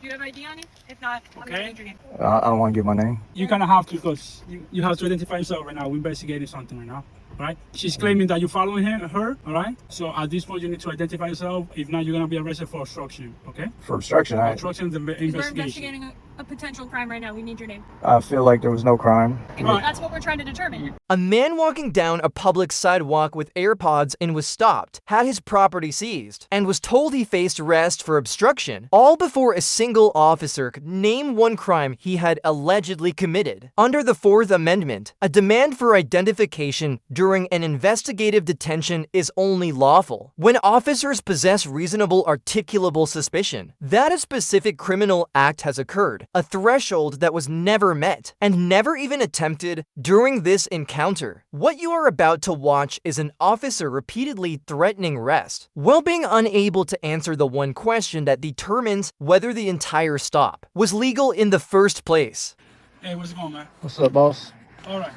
Do you have ID on you? If not, I'm Okay. going to need your name. I don't want to give my name. You kind of have to, because you have to identify yourself right now. We're investigating something right now. All right? She's claiming that you're following her, all right? So at this point, you need to identify yourself. If not, you're going to be arrested for obstruction, okay? For obstruction, Obstruction is the We're investigation. investigating a potential crime right now. We need your name. I feel like there was no crime. Well, that's what we're trying to determine. A man walking down a public sidewalk with AirPods and was stopped, had his property seized, and was told he faced arrest for obstruction, all before a single officer could name one crime he had allegedly committed. Under the Fourth Amendment, a demand for identification during an investigative detention is only lawful when officers possess reasonable articulable suspicion that a specific criminal act has occurred, a threshold that was never met and never even attempted during this encounter. What you are about to watch is an officer repeatedly threatening arrest, while being unable to answer the one question that determines whether the entire stop was legal in the first place. Hey, what's going on, man? What's up, boss? All right.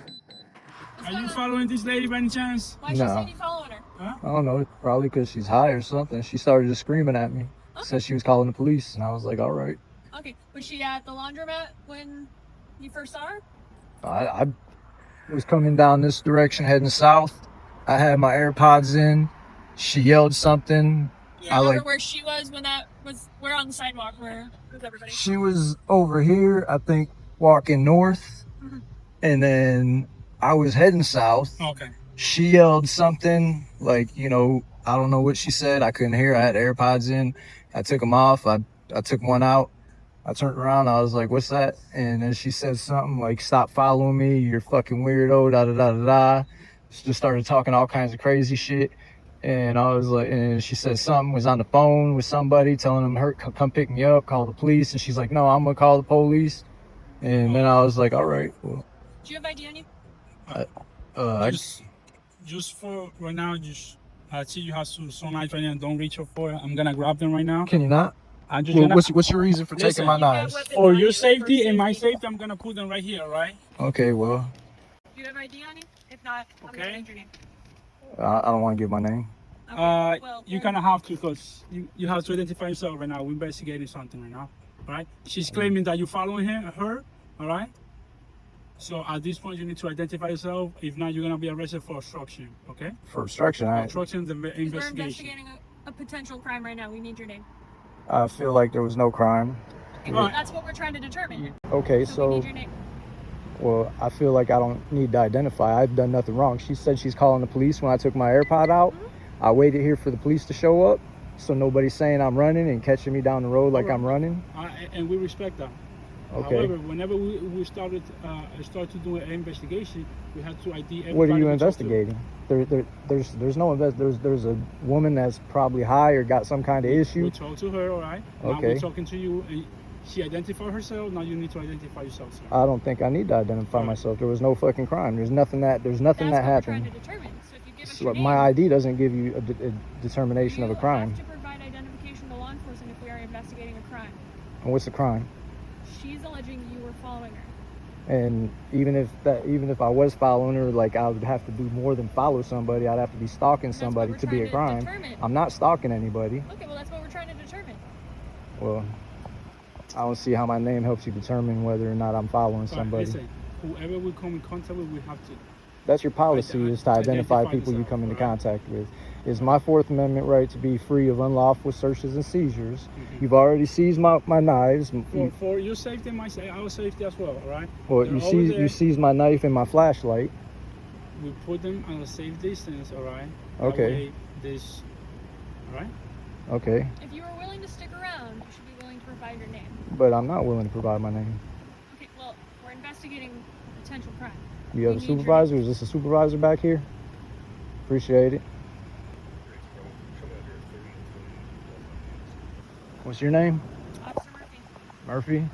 Are you following this lady by any chance? Why is No. she saying you following her? Huh? I don't know. Probably because she's high or something. She started just screaming at me. Said she was calling the police, and I was like, all right. Okay. Was she at the laundromat when you first saw her? I was coming down this direction, heading south. I had my AirPods in. She yelled something. Yeah, I remember where she was when that was. We're on the sidewalk. Where was everybody? She was over here, I think, walking north. Mhm. And then I was heading south. Okay. She yelled something like, I don't know what she said. I couldn't hear. I had AirPods in. I took them off. I took one out. I turned around. I was like, what's that? And then she said something like, stop following me. You're fucking weirdo. Da da da da da. She just started talking all kinds of crazy shit. And I was like, and she said something, was on the phone with somebody telling them, come pick me up, call the police. And she's like, no, I'm going to call the police. And then I was like, all right. Well, Do you have ID on you? Just for right now, see you have some knives right now. Don't reach up for it. I'm gonna grab them right now. can you not? I'm just Well, gonna, what's your reason for Listen, taking my knives? for your safety and my safety, I'm gonna put them right here, right? Okay, well, Do you have ID on you? If not, I'm going to Okay. need your name. I don't want to give my name. Okay. Well, You kind of have to, because you have to identify yourself right now. We're investigating something right now, all right? She's claiming that you're following her, all right? So at this point, you need to identify yourself. If not, you're gonna be arrested for obstruction, okay? For obstruction, Obstruction is the we're investigation. investigating a potential crime right now. We need your name. I feel like there was no crime. Well, that's what we're trying to determine. Okay, We so, need your name. well, I feel like I don't need to identify. I've done nothing wrong. She said she's calling the police when I took my AirPod out. I waited here for the police to show up, so nobody's saying I'm running and catching me down the road like I'm running. And we respect that. Okay. However, whenever we started to do an investigation, we had to ID everybody. What are you we talked to. investigating? There's no there's a woman that's probably high or got some kind of issue. We talked to her, all right? Now Okay. we're talking to you. And she identified herself. Now you need to identify yourself, sir. I don't think I need to identify myself. There was no fucking crime. There's nothing that That's what happened. we're trying to determine. So if you give us So your name, my ID doesn't give you a determination of a crime. You have to provide identification to law enforcement if we are investigating a crime. And what's the crime? She's alleging you were following her. And even if I was following her, like I would have to do more than follow somebody. I'd have to be stalking That's what somebody we're to be a trying to crime. determine. I'm not stalking anybody. Okay, well that's what we're trying to determine. Well, I don't see how my name helps you determine whether or not I'm following Right, somebody. listen, whoever we come in contact with, we have to. That's your policy, is to identify people you yourself, come into right? contact with. It's my Fourth Amendment right to be free of unlawful searches and seizures. Mhm. You've already seized my knives. For your safety and our safety as well, all right? Well, They're you over there. seized my knife and my flashlight. We put them on a safe distance, all right? That Okay. way this, all right? Okay, If you are willing to stick around, you should be willing to provide your name. but I'm not willing to provide my name. Okay, well, we're investigating a potential crime. You have We a need your supervisor? Is this a supervisor back here? Appreciate it. What's your name? Officer Murphy, Murphy?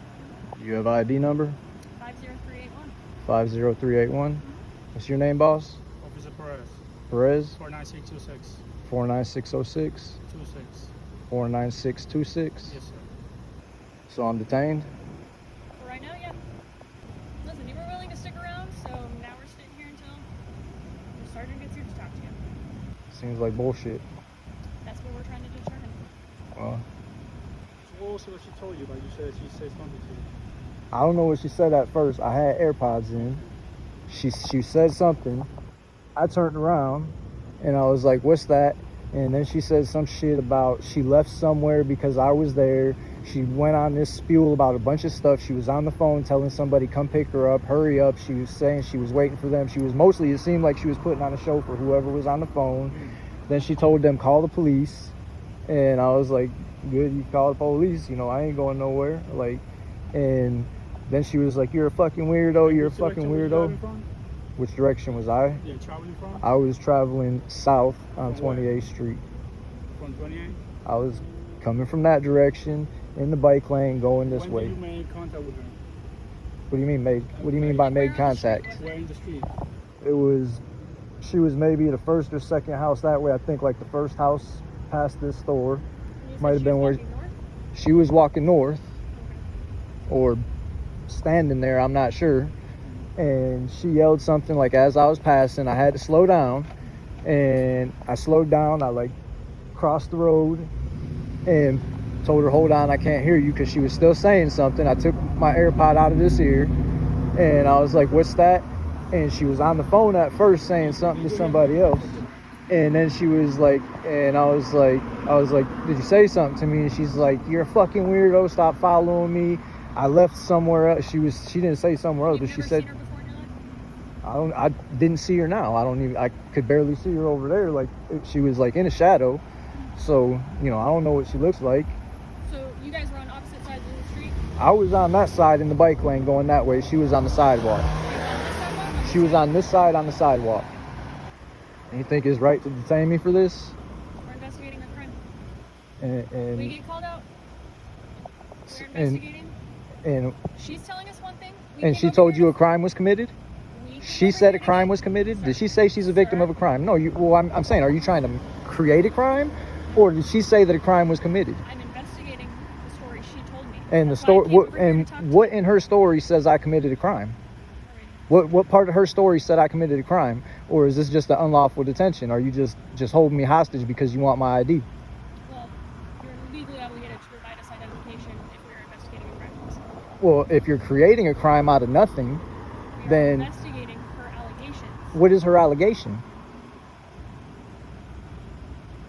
You have ID number? 50381. 50381. What's your name, boss? Officer Perez, Perez? 49626. 49606. 26. 49626. Yes, sir. So I'm detained? For right now, yeah. Listen, you were willing to stick around, so now we're sitting here until the sergeant gets here to talk to you. Seems like bullshit. That's what we're trying to determine. Well, So else that she told you? Like you said, she said something to you. I don't know what she said at first. I had AirPods in. She said something. I turned around and I was like, what's that? And then she said some shit about she left somewhere because I was there. She went on this spiel about a bunch of stuff. She was on the phone telling somebody, come pick her up, hurry up. She was saying she was waiting for them. She was mostly, it seemed like she was putting on a show for whoever was on the phone. Then she told them, call the police. And I was like, good, you call the police. You know, I ain't going nowhere. Like, and then she was like, you're a fucking weirdo. You're a fucking weirdo. Which direction was I? Yeah, traveling from? I was traveling south on 28th Street. From 28th? I was coming from that direction in the bike lane going this way. When did you make contact with her? What do you mean made? What do you mean by made contact? Where in the street? It was, she was maybe the first or second house that way. I think like the first house past this store might have been where she was walking north or standing there. I'm not sure. And she yelled something like as I was passing. I had to slow down, and I slowed down. I like crossed the road and told her, hold on, I can't hear you, because she was still saying something. I took my AirPod out of this ear and I was like, what's that? And she was on the phone at first saying something to somebody else, and then she was like, and I was like, did you say something to me? And she's like, you're a fucking weirdo, stop following me. I left somewhere else. She didn't say somewhere else, but she said, I didn't see her now. I could barely see her over there. Like, she was like in a shadow. So, you know, I don't know what she looks like. So you guys were on opposite sides of the street? I was on that side in the bike lane going that way. She was on the sidewalk. She was on this side on the sidewalk. And you think it's right to detain me for this? We're investigating a crime. And We get called out. We're investigating. And She's telling us one thing. and she told you a crime was committed? She said a crime was committed? Did she say she's a victim of a crime? No, well, I'm saying, are you trying to create a crime? Or did she say that a crime was committed? I'm investigating the story she told me. And the story, what in her story says I committed a crime? What part of her story said I committed a crime? Or is this just an unlawful detention? Are you just holding me hostage because you want my ID? Well, you're legally obligated to provide us identification if we're investigating a crime. Well, if you're creating a crime out of nothing, then investigating her allegations. What is her allegation?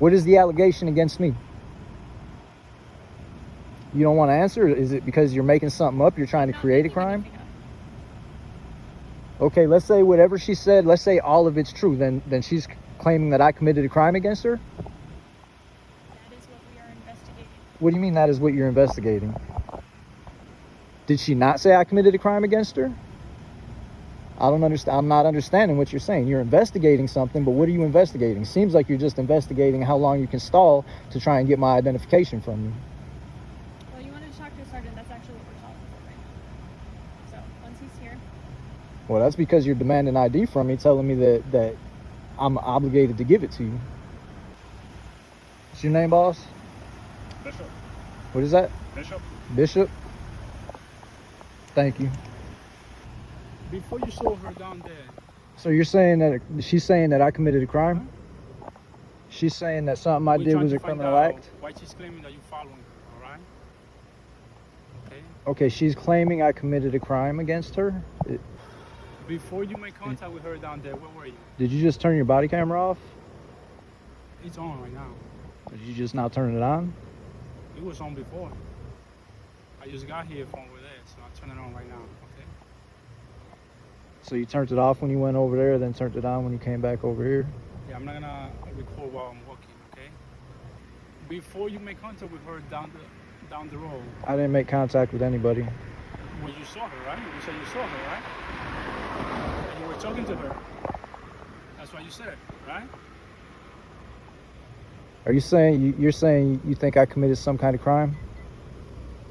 What is the allegation against me? You don't want to answer? Is it because you're making something up? You're trying to create a crime? Okay, let's say whatever she said, let's say all of it's true. Then she's claiming that I committed a crime against her? That is what we are investigating. What do you mean that is what you're investigating? Did she not say I committed a crime against her? I don't understand. I'm not understanding what you're saying. You're investigating something, but what are you investigating? Seems like you're just investigating how long you can stall to try and get my identification from you. Well, you wanted to talk to a sergeant. That's actually what we're talking for right now. So once he's here. Well, that's because you're demanding ID from me, telling me that I'm obligated to give it to you. What's your name, boss? Bishop. What is that? Bishop. Bishop? Thank you. Before you saw her down there. So you're saying that she's saying that I committed a crime? Huh? She's saying that something I did was a criminal act? Why she's claiming that you're following her, alright? Okay. Okay, she's claiming I committed a crime against her? Before you made contact with her down there, where were you? Did you just turn your body camera off? It's on right now. Did you just now turn it on? It was on before. I just got here from over there, so I turn it on right now, okay? So you turned it off when you went over there, then turned it on when you came back over here? Yeah, I'm not gonna record while I'm walking, okay? Before you make contact with her down the road. I didn't make contact with anybody. Well, you saw her, right? You said you saw her, right? And you were talking to her. That's what you said, right? Are you saying, you're saying you think I committed some kind of crime?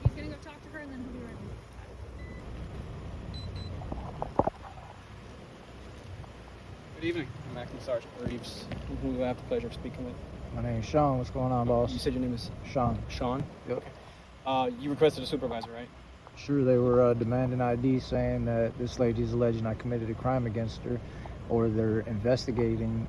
He's gonna go talk to her and then he'll be right back. Good evening. I'm Acting Sergeant Reeves, who I have the pleasure of speaking with. My name's Sean. What's going on, boss? You said your name is Sean. Sean? Yep. Okay. You requested a supervisor, right? Sure, they were demanding ID, saying that this lady's alleging I committed a crime against her, or they're investigating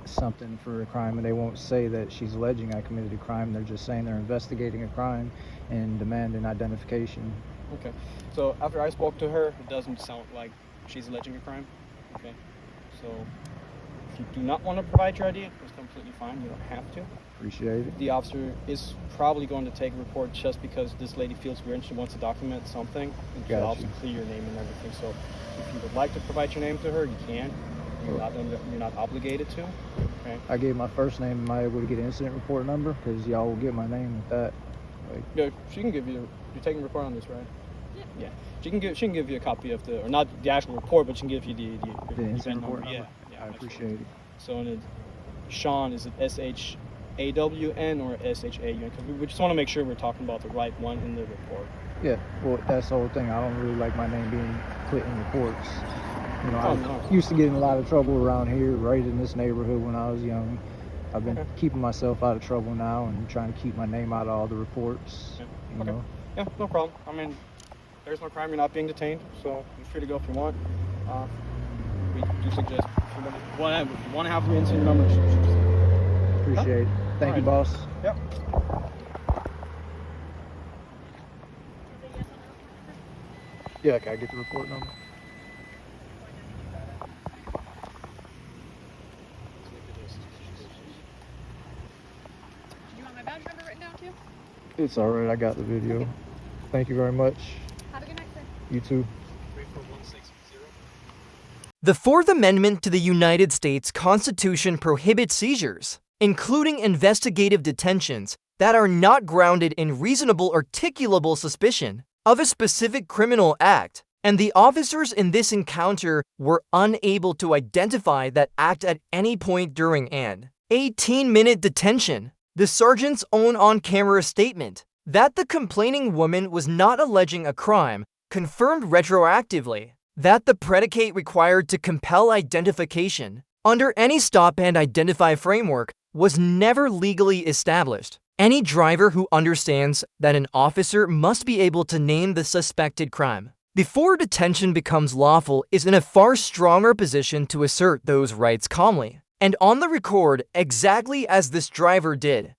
something for a crime, and they won't say that she's alleging I committed a crime. They're just saying they're investigating a crime, and demanding identification. Okay. So after I spoke to her, it doesn't sound like she's alleging a crime. Okay. So if you do not want to provide your ID, it's completely fine. You don't have to. Appreciate it. The officer is probably going to take a report just because this lady feels weird and she wants to document something. And she'll Gotcha. obviously clear your name and everything. So if you would like to provide your name to her, you can. You're not obligated to. Okay. I gave my first name. Am I able to get an incident report number? Because y'all will get my name with that. Like, Yeah, she can give you. You're taking a report on this, right? Yeah. Yeah. She can give you a copy of or not the actual report, but she can give you the the incident VIN report number. number? Yeah. I absolutely. appreciate it. So and Sean, is it SHAWN or SHAUN? Because we just want to make sure we're talking about the right one in the report. Yeah, well, that's the whole thing. I don't really like my name being put in reports. You know, Oh, no. I used to get in a lot of trouble around here, right in this neighborhood when I was young. I've been Okay. keeping myself out of trouble now and trying to keep my name out of all the reports. Yeah. You Okay. know, Yeah, no problem. I mean, there's no crime. You're not being detained, so you're free to go if you want. We do suggest if you want to have your incident number, just appreciate it. Thank you, Alright. boss. Yep. Is it yes on the report number? Yeah, can I get the report number? Do you want my badge number written down too? It's all right. I got the video. Thank you very much. Have a good night, sir. You too. The Fourth Amendment to the United States Constitution prohibits seizures, including investigative detentions that are not grounded in reasonable articulable suspicion of a specific criminal act, and the officers in this encounter were unable to identify that act at any point during an 18-minute detention. The sergeant's own on-camera statement that the complaining woman was not alleging a crime confirmed retroactively that the predicate required to compel identification under any stop and identify framework was never legally established. Any driver who understands that an officer must be able to name the suspected crime before detention becomes lawful is in a far stronger position to assert those rights calmly and on the record exactly as this driver did.